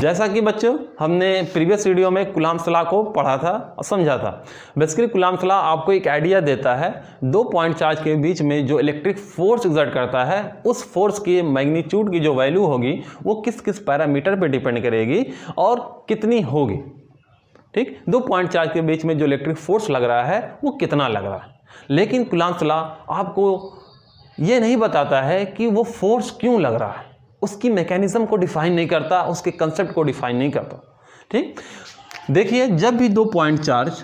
जैसा कि बच्चों हमने प्रीवियस वीडियो में कूलम्ब्स लॉ को पढ़ा था और समझा था। बेसिकली कूलम्ब्स लॉ आपको एक आइडिया देता है 2 पॉइंट चार्ज के बीच में जो इलेक्ट्रिक फोर्स एक्सर्ट करता है उस फोर्स की मैग्नीट्यूड की जो वैल्यू होगी वो किस किस पैरामीटर पे डिपेंड करेगी और कितनी होगी। ठीक, 2 पॉइंट चार्ज के बीच में जो इलेक्ट्रिक फोर्स लग रहा है वो कितना लग रहा है। लेकिन कूलम्ब्स लॉ आपको ये नहीं बताता है कि वो फोर्स क्यों लग रहा है, उसकी मैकेनिज्म को डिफाइन नहीं करता, उसके कंसेप्ट को डिफाइन नहीं करता। ठीक, देखिए जब भी 2 पॉइंट चार्ज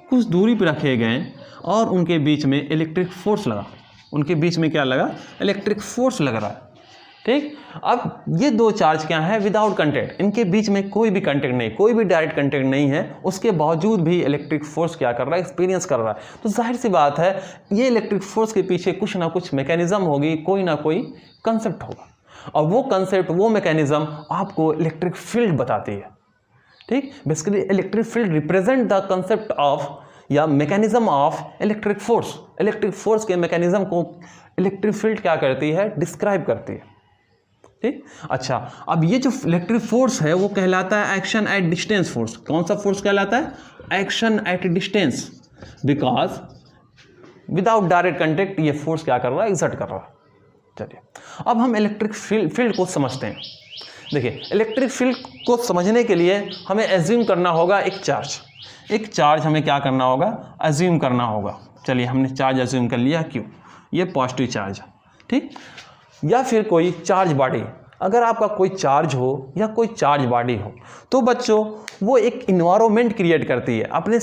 कुछ दूरी पर रखे गए और उनके बीच में इलेक्ट्रिक फोर्स लगा, उनके बीच में क्या लगा, इलेक्ट्रिक फोर्स लग रहा है। ठीक, अब ये 2 चार्ज क्या है, विदाउट कंटेक्ट, इनके बीच में कोई भी कंटेक्ट नहीं, कोई भी डायरेक्ट कंटेक्ट नहीं है, उसके बावजूद भी इलेक्ट्रिक फोर्स क्या कर रहा है, एक्सपीरियंस कर रहा है। तो जाहिर सी बात है ये इलेक्ट्रिक फोर्स के पीछे कुछ ना कुछ मैकेनिज्म होगी, कोई ना कोई कंसेप्ट होगा और वो कंसेप्ट, वो मैकेनिज्म आपको इलेक्ट्रिक फील्ड बताती है। ठीक, basically electric field represent the concept of या mechanism of electric force. Electric force के मैकेनिज्म को इलेक्ट्रिक फील्ड क्या करती है, डिस्क्राइब करती है। ठीक, अच्छा, अब ये जो इलेक्ट्रिक फोर्स है वो कहलाता है एक्शन एट डिस्टेंस फोर्स। कौन सा फोर्स कहलाता है, action at distance, because without direct contact ये फोर्स क्या कर रहा है, एक्सर्ट कर रहा है। चलिए अब हम इलेक्ट्रिक फील्ड को समझते हैं। देखिए इलेक्ट्रिक फील्ड को समझने के लिए हमें एज्यूम करना होगा एक चार्ज हमें क्या करना होगा, एज्यूम करना होगा। चलिए हमने चार्ज एज्यूम कर लिया, क्यों, ये पॉजिटिव चार्ज है। ठीक, या फिर कोई चार्ज बॉडी, अगर आपका कोई चार्ज हो या कोई चार्ज बॉडी हो तो बच्चों वो एक इन्वायरमेंट क्रिएट करती है, अपने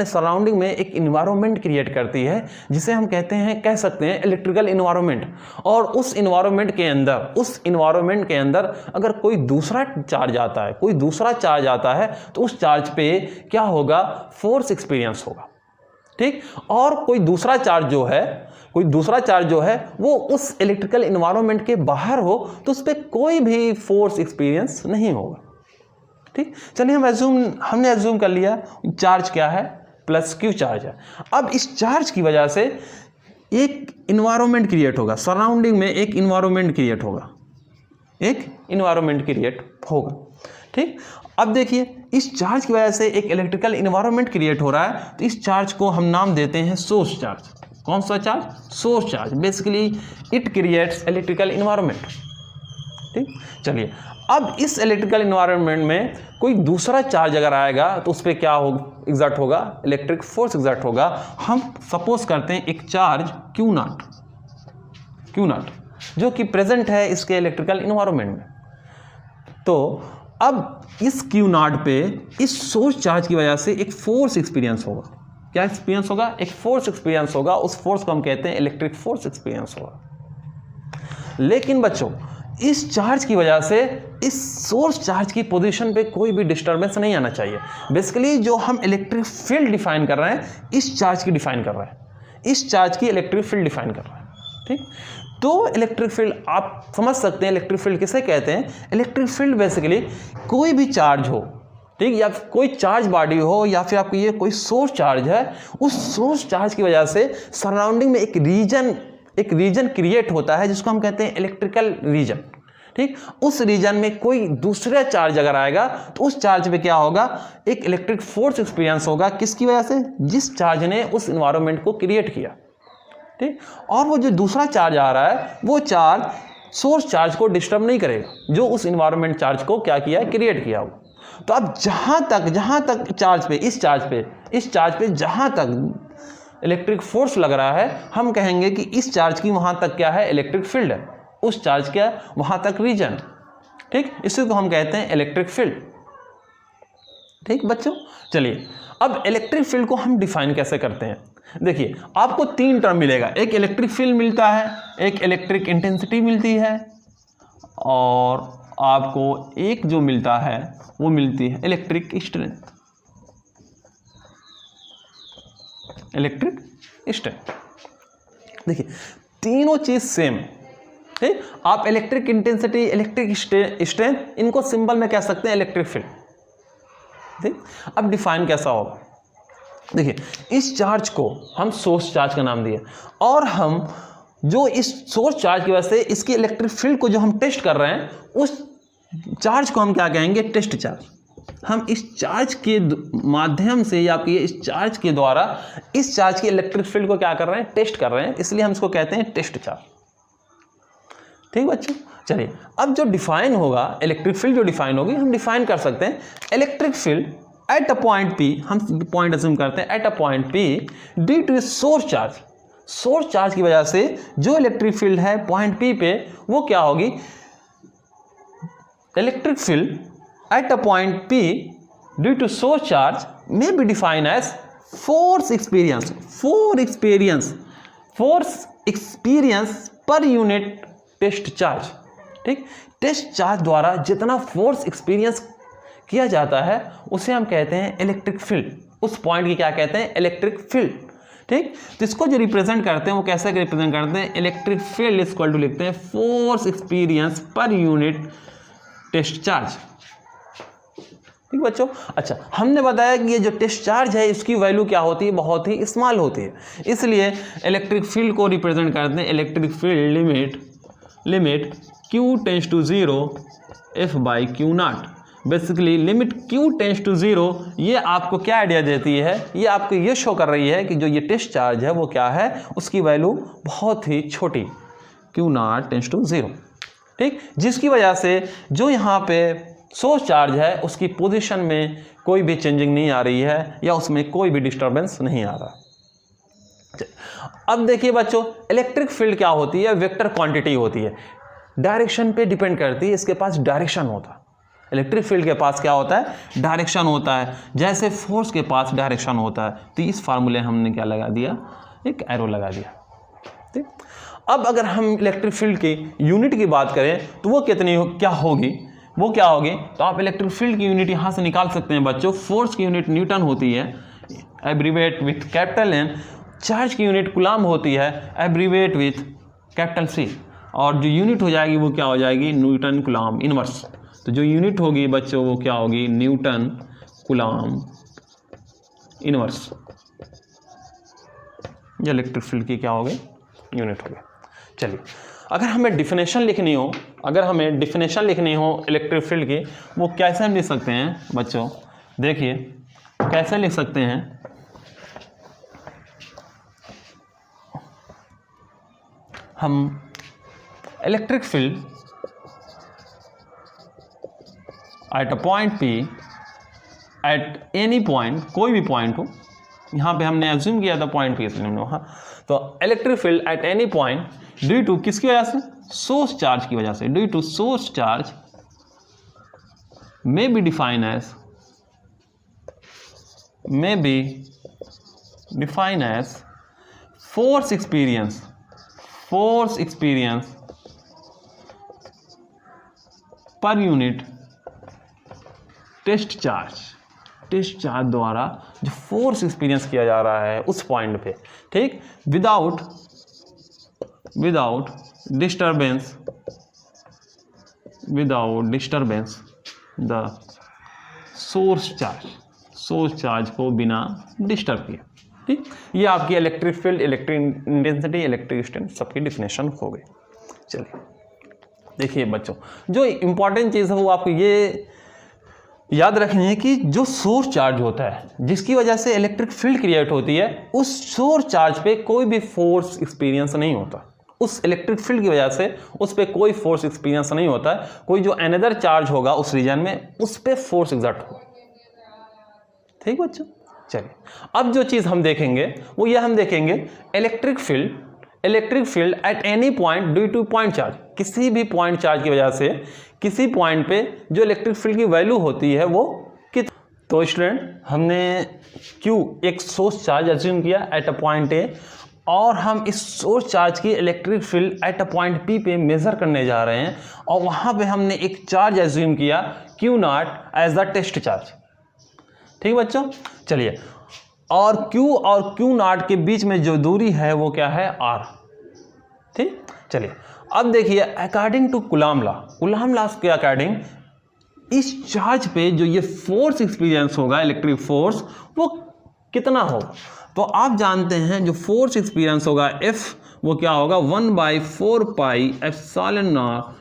सराउंडिंग में एक इन्वायरमेंट क्रिएट करती है जिसे हम कह सकते हैं इलेक्ट्रिकल इन्वायरमेंट। और उस इन्वायरमेंट के अंदर अगर कोई दूसरा चार्ज आता है तो उस चार्ज पे क्या होगा, फोर्स एक्सपीरियंस होगा। ठीक, और कोई दूसरा चार्ज जो है वो उस इलेक्ट्रिकल इन्वायरमेंट के बाहर हो तो उस पर कोई भी फोर्स एक्सपीरियंस नहीं होगा। ठीक, चलिए हमने एज्यूम कर लिया चार्ज क्या है, प्लस क्यू चार्ज है। अब इस चार्ज की वजह से एक इन्वायरमेंट क्रिएट होगा, सराउंडिंग में एक इन्वायरमेंट क्रिएट होगा। ठीक, अब देखिए इस चार्ज की वजह से एक इलेक्ट्रिकल इन्वायरमेंट क्रिएट हो रहा है तो इस चार्ज को हम नाम देते हैं सोर्स चार्ज। कौन सा charge, source charge. Basically it creates electrical environment. ठीक, चलिए अब इस इलेक्ट्रिकल इन्वायरमेंट में कोई दूसरा चार्ज अगर आएगा तो उस पर क्या एग्जर्ट होगा, इलेक्ट्रिक फोर्स एग्जर्ट होगा। हम सपोज करते हैं एक चार्ज क्यू नॉट जो कि प्रेजेंट है इसके इलेक्ट्रिकल इन्वायरमेंट में। तो अब इस क्यू नॉट पे इस सोर्स चार्ज की वजह से एक फोर्स एक्सपीरियंस होगा। क्या एक्सपीरियंस होगा, एक फोर्स एक्सपीरियंस होगा। उस फोर्स को हम कहते हैं इलेक्ट्रिक फोर्स एक्सपीरियंस होगा। लेकिन बच्चों इस चार्ज की वजह से इस सोर्स चार्ज की पोजीशन पे कोई भी डिस्टर्बेंस नहीं आना चाहिए। बेसिकली जो हम इलेक्ट्रिक फील्ड डिफाइन कर रहे हैं इस चार्ज की इलेक्ट्रिक फील्ड डिफाइन कर रहे हैं। ठीक, तो इलेक्ट्रिक फील्ड आप समझ सकते हैं इलेक्ट्रिक फील्ड किसे कहते हैं। इलेक्ट्रिक फील्ड बेसिकली कोई भी चार्ज हो, ठीक, या कोई चार्ज बॉडी हो या फिर आपको ये कोई सोर्स चार्ज है, उस सोर्स चार्ज की वजह से सराउंडिंग में एक रीजन क्रिएट होता है जिसको हम कहते हैं इलेक्ट्रिकल रीजन। ठीक, उस रीजन में कोई दूसरा चार्ज अगर आएगा तो उस चार्ज पे क्या होगा, एक इलेक्ट्रिक फोर्स एक्सपीरियंस होगा। किसकी वजह से, जिस चार्ज ने उस इन्वायरमेंट को क्रिएट किया। ठीक, और वो जो दूसरा चार्ज आ रहा है वो चार्ज सोर्स चार्ज को डिस्टर्ब नहीं करेगा जो उस इन्वायरमेंट चार्ज को क्या किया है, क्रिएट किया हो। तो अब जहां तक इस चार्ज पे जहां तक इलेक्ट्रिक फोर्स लग रहा है हम कहेंगे कि इस चार्ज की वहां तक क्या है, इलेक्ट्रिक फील्ड है। उस चार्ज क्या, वहां तक रीजन। ठीक, इसी को हम कहते हैं इलेक्ट्रिक फील्ड। ठीक बच्चों, चलिए अब इलेक्ट्रिक फील्ड को हम डिफाइन कैसे करते हैं। देखिए आपको 3 टर्म मिलेगा, एक इलेक्ट्रिक फील्ड मिलता है, एक इलेक्ट्रिक इंटेंसिटी मिलती है और आपको एक जो मिलता है वो मिलती है इलेक्ट्रिक स्ट्रेंथ। देखिए तीनों चीज सेम। ठीक, आप इलेक्ट्रिक इंटेंसिटी, इलेक्ट्रिक स्ट्रेंथ, इनको सिंबल में कह सकते हैं इलेक्ट्रिक फील्ड। ठीक, अब डिफाइन कैसा होगा, देखिए इस चार्ज को हम सोर्स चार्ज का नाम दिए और हम जो इस सोर्स चार्ज की वजह से इसकी इलेक्ट्रिक फील्ड को जो हम टेस्ट कर रहे हैं उस चार्ज को हम क्या कहेंगे, टेस्ट चार्ज। हम इस चार्ज के माध्यम से या आपके इस चार्ज के द्वारा इस चार्ज की इलेक्ट्रिक फील्ड को क्या कर रहे हैं, टेस्ट कर रहे हैं, इसलिए हम इसको कहते हैं टेस्ट चार्ज। ठीक बच्चों, चलिए अब जो डिफाइन होगा इलेक्ट्रिक फील्ड, जो डिफाइन होगी हम डिफाइन कर सकते हैं electric field at a point P, हम पॉइंट अज्यूम करते हैं at a point P due to source charge. Source charge की वजह से जो इलेक्ट्रिक फील्ड है पॉइंट पी पे वो क्या होगी, electric field at a point P due to source charge may be defined as force experience per unit test charge. ठीक, टेस्ट चार्ज द्वारा जितना फोर्स एक्सपीरियंस किया जाता है उसे हम कहते हैं इलेक्ट्रिक फील्ड। उस पॉइंट की क्या कहते हैं, इलेक्ट्रिक फील्ड। ठीक, तो इसको जो रिप्रेजेंट करते हैं वो कैसे रिप्रेजेंट करते हैं, इलेक्ट्रिक फील्ड इक्वल टू लिखते हैं force experience per unit test charge. ठीक बच्चों, अच्छा हमने बताया कि ये जो टेस्ट चार्ज है इसकी वैल्यू क्या होती है, बहुत ही स्मॉल होती है, इसलिए इलेक्ट्रिक फील्ड को रिप्रेजेंट करते हैं electric field limit Q tends to 0 F by Q naught. Basically limit Q tends to 0 ये आपको क्या आइडिया देती है, ये आपको ये शो कर रही है कि जो ये टेस्ट चार्ज है वो क्या है, उसकी वैल्यू बहुत ही छोटी Q नॉट टेंस टू 0। ठीक, जिसकी वजह से जो यहाँ पे सोर्स चार्ज है उसकी पोजीशन में कोई भी चेंजिंग नहीं आ रही है या उसमें कोई भी डिस्टर्बेंस नहीं आ रहा। अब देखिए बच्चों, इलेक्ट्रिक फील्ड क्या होती है, वेक्टर क्वांटिटी होती है, डायरेक्शन पे डिपेंड करती है, इसके पास डायरेक्शन होता है। इलेक्ट्रिक फील्ड के पास क्या होता है, डायरेक्शन होता है, जैसे फोर्स के पास डायरेक्शन होता है। तो इस फार्मूले हमने क्या लगा दिया, एक एरो लगा दिया। ठीक, अब अगर हम इलेक्ट्रिक फील्ड की यूनिट की बात करें तो वो क्या होगी, तो आप इलेक्ट्रिक फील्ड की यूनिट यहां से निकाल सकते हैं बच्चों। फोर्स की यूनिट न्यूटन होती है, abbreviate with capital N। Charge की यूनिट कूलम होती है, एब्रीवेट विथ कैपिटल C। और जो यूनिट हो जाएगी वो क्या हो जाएगी, न्यूटन कूलम इनवर्स। तो जो यूनिट होगी बच्चों वो क्या होगी, न्यूटन कूलम इनवर्स। ये इलेक्ट्रिक फील्ड की क्या होगी, यूनिट होगी। चलिए अगर हमें डिफिनेशन लिखनी हो इलेक्ट्रिक फील्ड की, वो कैसे हम लिख सकते हैं बच्चों, देखिए कैसे लिख सकते हैं। हम electric field at a point P eight any point, कोई भी पॉइंट हो, यहाँ पे हमने एज्यूम किया था पॉइंट P इसलिए हमने वहाँ, तो electric field at any point due to किसकी वजह से, सोर्स चार्ज की वजह से, due to source charge may be defined as force experience per unit test charge द्वारा जो फोर्स एक्सपीरियंस किया जा रहा है उस पॉइंट पे। ठीक, without disturbance the source charge को बिना डिस्टर्ब किए। ठीक, ये आपकी electric field, electric intensity, electric strength सबकी डिफिनेशन हो गई। चलिए देखिए बच्चों, जो इंपॉर्टेंट चीज़ है वो आपको ये याद रखनी है कि जो सोर्स चार्ज होता है जिसकी वजह से इलेक्ट्रिक फील्ड क्रिएट होती है, उस सोर्स चार्ज पे कोई भी फोर्स एक्सपीरियंस नहीं होता। उस इलेक्ट्रिक फील्ड की वजह से उस पर कोई फोर्स एक्सपीरियंस नहीं होता है। कोई जो अनदर चार्ज होगा उस रीजन में उस पर फोर्स एग्जर्ट होगा। ठीक बच्चों, चलिए अब जो चीज़ हम देखेंगे वो ये हम देखेंगे electric field at any point due two point charge. किसी भी पॉइंट चार्ज की वजह से किसी पॉइंट पे जो इलेक्ट्रिक फील्ड की वैल्यू होती है वो कितनी। तो स्टूडेंट हमने Q एक सोर्स चार्ज अज्यूम किया एट अ पॉइंट A, और हम इस सोर्स चार्ज की electric field at a point P पे मेजर करने जा रहे हैं, और वहाँ पे हमने एक चार्ज अज्यूम किया Q naught as the test charge. ठीक बच्चों, चलिए और Q नॉट के बीच में जो दूरी है वो क्या है, R। ठीक, चलिए अब देखिए अकॉर्डिंग टू कूलम लॉ के अकॉर्डिंग इस चार्ज पे जो ये फोर्स एक्सपीरियंस होगा, इलेक्ट्रिक फोर्स, वो कितना होगा। तो आप जानते हैं जो फोर्स एक्सपीरियंस होगा F वो क्या होगा 1/4 pi epsilon not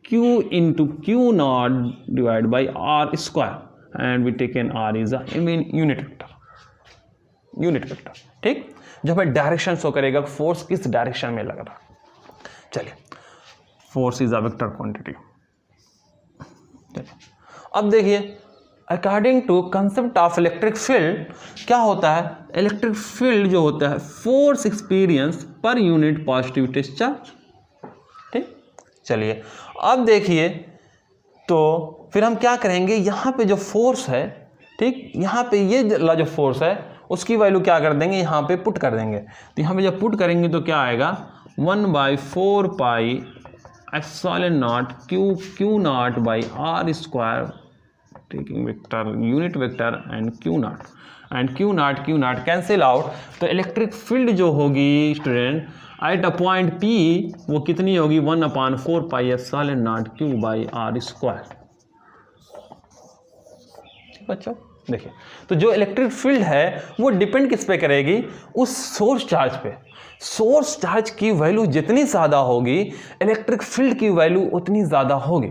Q into Q naught divided by R square and we taken R is a unit vector। ठीक, जो हमें डायरेक्शन शो करेगा फोर्स किस डायरेक्शन में लग रहा। चलिए, force is a vector quantity. अब देखिए, according to concept of electric field क्या होता है, इलेक्ट्रिक फील्ड जो होता है force experience per unit positive charge. ठीक, चलिए अब देखिए, तो फिर हम क्या करेंगे, यहाँ पे जो फोर्स है, ठीक, यहाँ पे ये जो फोर्स है उसकी वैल्यू क्या कर देंगे, यहाँ पे पुट कर देंगे। तो यहाँ पे जब पुट करेंगे तो क्या आएगा 1/4 pi epsilon not Q not by R square, taking vector unit vector and Q not cancel out. तो इलेक्ट्रिक फील्ड जो होगी student at a point P वो कितनी होगी 1/4 pi epsilon not Q by R square. बच्चों देखिए, तो जो इलेक्ट्रिक फील्ड है वो डिपेंड किस पे करेगी, उस सोर्स चार्ज पे। सोर्स चार्ज की वैल्यू जितनी ज़्यादा होगी इलेक्ट्रिक फील्ड की वैल्यू उतनी ज़्यादा होगी।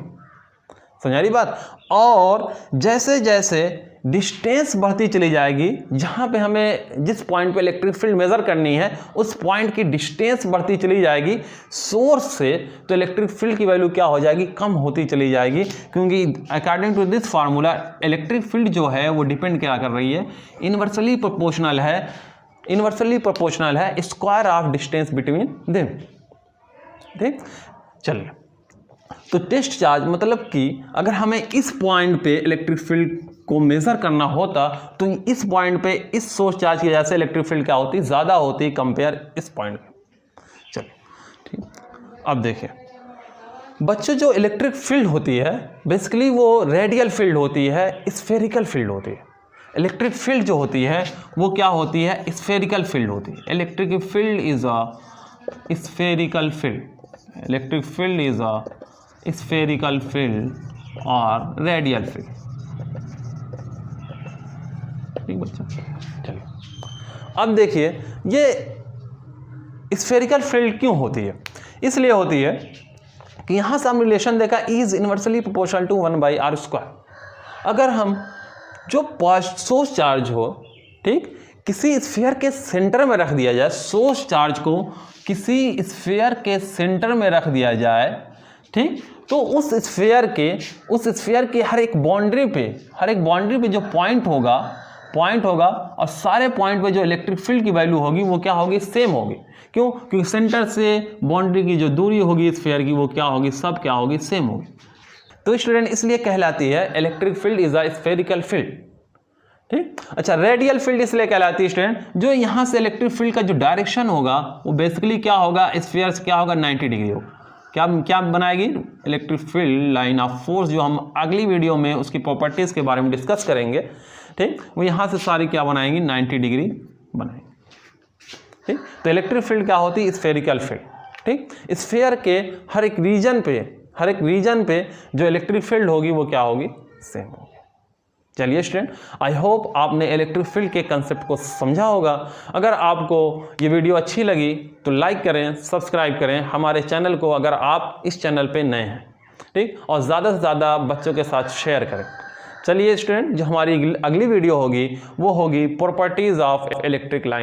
समझ रही बात। और जैसे जैसे डिस्टेंस बढ़ती चली जाएगी, जहाँ पे हमें जिस पॉइंट पे इलेक्ट्रिक फील्ड मेज़र करनी है उस पॉइंट की डिस्टेंस बढ़ती चली जाएगी सोर्स से, तो इलेक्ट्रिक फील्ड की वैल्यू क्या हो जाएगी, कम होती चली जाएगी। क्योंकि according to this formula electric field जो है वो डिपेंड क्या कर रही है, इन्वर्सली प्रोपोर्शनल है square of distance between them. ठीक, चलिए, तो टेस्ट चार्ज मतलब कि अगर हमें इस पॉइंट पे इलेक्ट्रिक फील्ड को मेज़र करना होता तो इस पॉइंट पे इस सोर्स चार्ज की वजह से इलेक्ट्रिक फील्ड क्या होती, ज़्यादा होती कंपेयर इस पॉइंट पे। चलिए ठीक, अब देखिए बच्चों, जो इलेक्ट्रिक फील्ड होती है बेसिकली वो रेडियल फील्ड होती है, स्फेरिकल फील्ड होती है। इलेक्ट्रिक फील्ड जो होती है वो क्या होती है, स्फेरिकल फील्ड होती है। Electric field is a spherical field, electric field is a spherical field और रेडियल फील्ड। ठीक बच्चा, चलिए अब देखिए ये स्फेरिकल फील्ड क्यों होती है, इसलिए होती है कि यहां से हम रिलेशन देखा is inversely proportional to 1/r square. अगर हम जो सोर्स चार्ज हो, ठीक, किसी स्फीयर के सेंटर में रख दिया जाए, सोर्स चार्ज को किसी स्फीयर के सेंटर में रख दिया जाए, ठीक, तो उस स्फीयर के हर एक बाउंड्री पे जो पॉइंट होगा और सारे पॉइंट पे जो इलेक्ट्रिक फील्ड की वैल्यू होगी वो क्या होगी, सेम होगी। क्यों? क्योंकि सेंटर से बाउंड्री की जो दूरी होगी स्फीयर की वो क्या होगी, सब क्या होगी, सेम होगी। तो स्टूडेंट इसलिए कहलाती है electric field is a spherical field. ठीक, अच्छा, रेडियल फील्ड इसलिए कहलाती है स्टूडेंट, जो यहाँ से इलेक्ट्रिक फील्ड का जो डायरेक्शन होगा वो बेसिकली क्या होगा, स्फीयर से क्या होगा, 90 डिग्री होगा। क्या बनाएगी, electric field line of force, जो हम अगली वीडियो में उसकी प्रॉपर्टीज के बारे में डिस्कस करेंगे। ठीक, वो यहाँ से सारी क्या बनाएंगी, 90 डिग्री बनाएंगे। ठीक, तो इलेक्ट्रिक फील्ड क्या होती है, स्फेरिकल फील्ड। ठीक, स्फीयर के हर एक रीजन पे जो इलेक्ट्रिक फील्ड होगी वो क्या होगी, सेम होगी। चलिए स्टूडेंट, आई होप आपने इलेक्ट्रिक फील्ड के कंसेप्ट को समझा होगा। अगर आपको ये वीडियो अच्छी लगी तो लाइक करें, सब्सक्राइब करें हमारे चैनल को अगर आप इस चैनल पे नए हैं। ठीक, और ज़्यादा से ज़्यादा बच्चों के साथ शेयर करें। चलिए स्टूडेंट, जो हमारी अगली वीडियो होगी वो होगी प्रॉपर्टीज़ ऑफ इलेक्ट्रिक लाइन।